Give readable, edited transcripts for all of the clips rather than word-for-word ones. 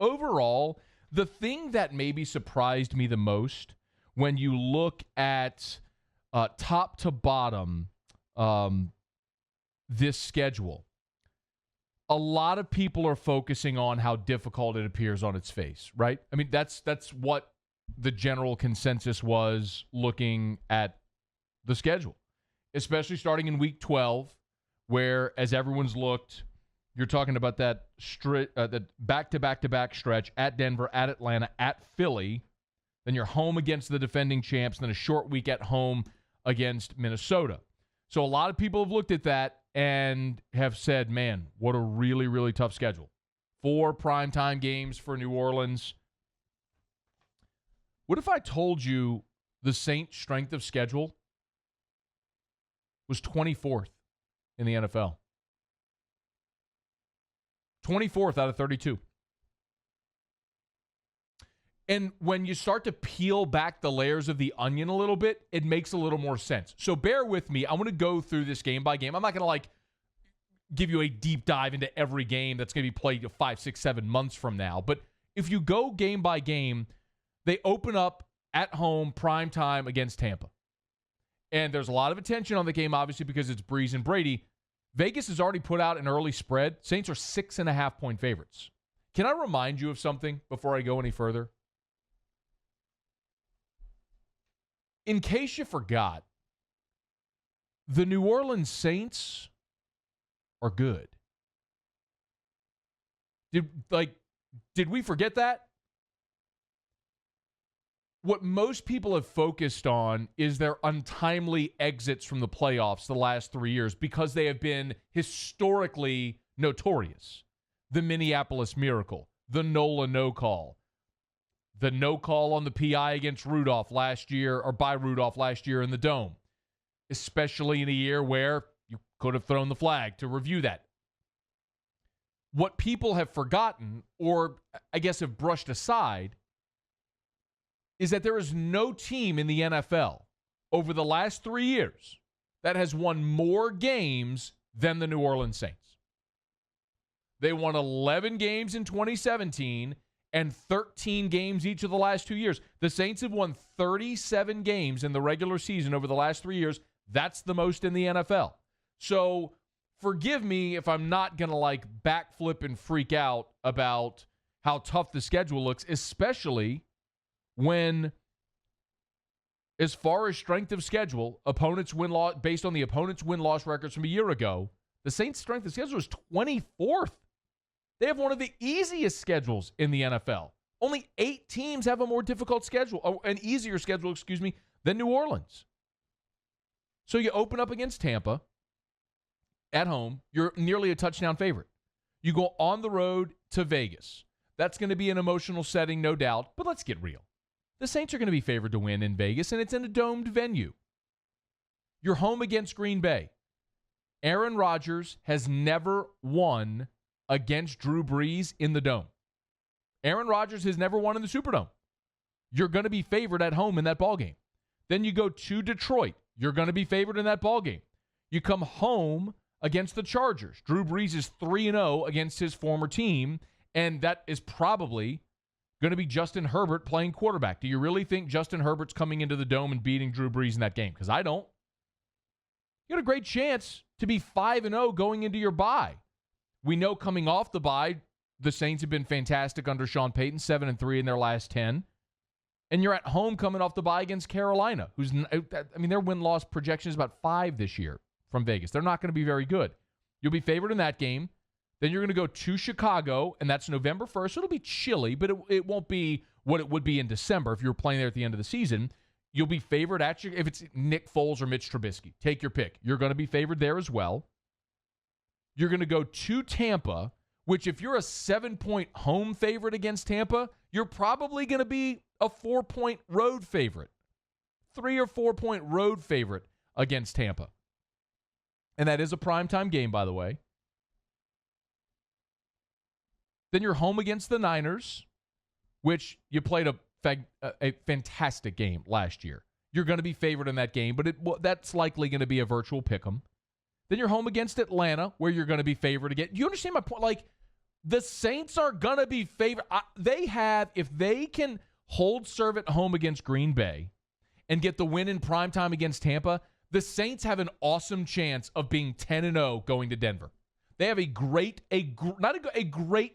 overall, the thing that maybe surprised me the most when you look at top to bottom this schedule, a lot of people are focusing on how difficult it appears on its face, right? I mean, that's what the general consensus was looking at the schedule, especially starting in week 12, where, as everyone's looked, you're talking about that back-to-back-to-back stretch at Denver, at Atlanta, at Philly. Then you're home against the defending champs, then a short week at home against Minnesota. So a lot of people have looked at that and have said, man, what a really, really tough schedule. 4 primetime games for New Orleans. What if I told you the Saints' strength of schedule was 24th in the NFL? 24th out of 32. And when you start to peel back the layers of the onion a little bit, it makes a little more sense. So bear with me. I want to go through this game by game. I'm not going to give you a deep dive into every game that's going to be played 5, 6, 7 months from now. But if you go game by game, they open up at home prime time against Tampa. And there's a lot of attention on the game, obviously, because it's Breeze and Brady. Vegas has already put out an early spread. Saints are 6.5-point favorites. Can I remind you of something before I go any further? In case you forgot, the New Orleans Saints are good. Did we forget that? What most people have focused on is their untimely exits from the playoffs the last 3 years because they have been historically notorious. The Minneapolis Miracle, the NOLA no call, the no call on the PI against Rudolph last year, or by Rudolph last year in the Dome, especially in a year where you could have thrown the flag to review that. What people have forgotten, or I guess have brushed aside, is that there is no team in the NFL over the last 3 years that has won more games than the New Orleans Saints. They won 11 games in 2017 and 13 games each of the last 2 years. The Saints have won 37 games in the regular season over the last 3 years. That's the most in the NFL. So forgive me if I'm not going to backflip and freak out about how tough the schedule looks, especially when, as far as strength of schedule, opponents win-loss, based on the opponent's win-loss records from a year ago, the Saints' strength of schedule is 24th. They have one of the easiest schedules in the NFL. Only 8 teams have a more difficult schedule, or an easier schedule, than New Orleans. So you open up against Tampa at home. You're nearly a touchdown favorite. You go on the road to Vegas. That's going to be an emotional setting, no doubt, but let's get real. The Saints are going to be favored to win in Vegas, and it's in a domed venue. You're home against Green Bay. Aaron Rodgers has never won against Drew Brees in the Dome. Aaron Rodgers has never won in the Superdome. You're going to be favored at home in that ballgame. Then you go to Detroit. You're going to be favored in that ballgame. You come home against the Chargers. Drew Brees is 3-0 against his former team, and that is probably going to be Justin Herbert playing quarterback. Do you really think Justin Herbert's coming into the Dome and beating Drew Brees in that game? Because I don't. You got a great chance to be 5-0 going into your bye. We know coming off the bye, the Saints have been fantastic under Sean Payton, 7-3 in their last 10. And you're at home coming off the bye against Carolina, their win-loss projection is about 5 this year from Vegas. They're not going to be very good. You'll be favored in that game. Then you're going to go to Chicago, and that's November 1st. It'll be chilly, but it won't be what it would be in December if you were playing there at the end of the season. You'll be favored if it's Nick Foles or Mitch Trubisky. Take your pick. You're going to be favored there as well. You're going to go to Tampa, which if you're a 7-point home favorite against Tampa, you're probably going to be a 4-point road favorite. 3 or 4-point road favorite against Tampa. And that is a primetime game, by the way. Then you're home against the Niners, which you played a fantastic game last year. You're going to be favored in that game, but that's likely going to be a virtual pick'em. Then you're home against Atlanta, where you're going to be favored again. You understand my point? The Saints are going to be favored. If they can hold serve at home against Green Bay and get the win in primetime against Tampa, the Saints have an awesome chance of being 10-0 going to Denver. They have a great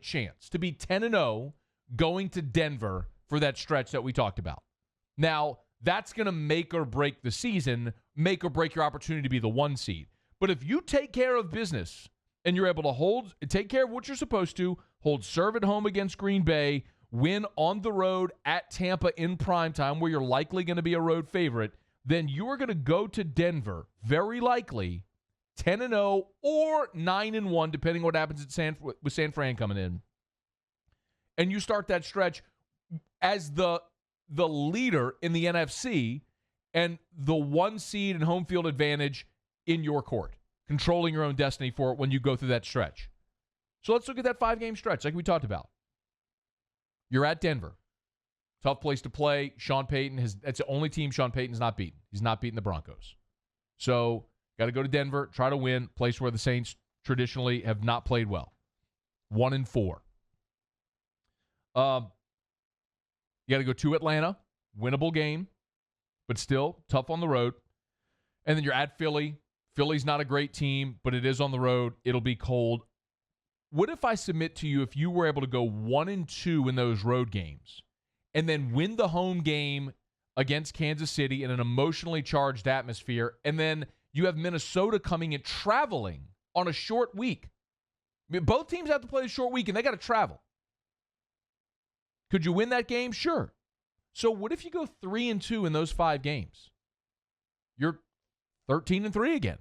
chance to be 10-0 going to Denver for that stretch that we talked about. Now, that's going to make or break the season, make or break your opportunity to be the 1 seed. But if you take care of business and you're able to take care of what you're supposed to, hold serve at home against Green Bay, win on the road at Tampa in primetime where you're likely going to be a road favorite, then you are going to go to Denver, very likely 10-0 or 9-1, depending on what happens with San Fran coming in. And you start that stretch as the leader in the NFC and the 1 seed and home field advantage in your court, controlling your own destiny for it when you go through that stretch. So let's look at that 5-game stretch like we talked about. You're at Denver. Tough place to play. Sean Payton that's the only team Sean Payton's not beaten. He's not beaten the Broncos. So got to go to Denver, try to win, place where the Saints traditionally have not played well. 1-4. You got to go to Atlanta, winnable game, but still tough on the road. And then you're at Philly. Philly's not a great team, but it is on the road. It'll be cold. What if I submit to you if you were able to go 1-2 in those road games and then win the home game against Kansas City in an emotionally charged atmosphere, and then you have Minnesota coming and traveling on a short week? I mean, both teams have to play a short week, and they got to travel. Could you win that game? Sure. So what if you go 3-2 in those 5 games? You're 13-3 again.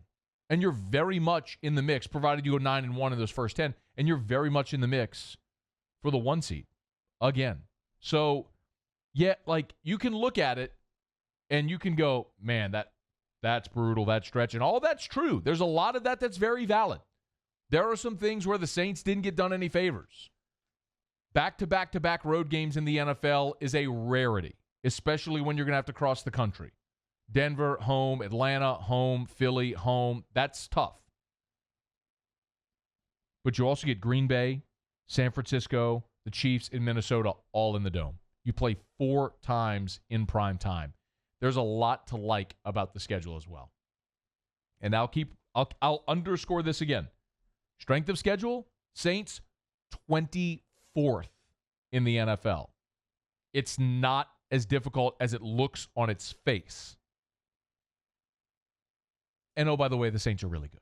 And you're very much in the mix, provided you go 9-1 in those first 10, and you're very much in the mix for the 1 seed again. So, yeah, like you can look at it and you can go, man, that's brutal, that stretch. And all that's true. There's a lot of that's very valid. There are some things where the Saints didn't get done any favors. Back-to-back-to-back road games in the NFL is a rarity, especially when you're going to have to cross the country. Denver, home. Atlanta, home. Philly, home. That's tough. But you also get Green Bay, San Francisco, the Chiefs, and Minnesota all in the Dome. You play 4 times in prime time. There's a lot to like about the schedule as well. And I'll underscore this again. Strength of schedule, Saints 24th in the NFL. It's not as difficult as it looks on its face. And oh, by the way, the Saints are really good.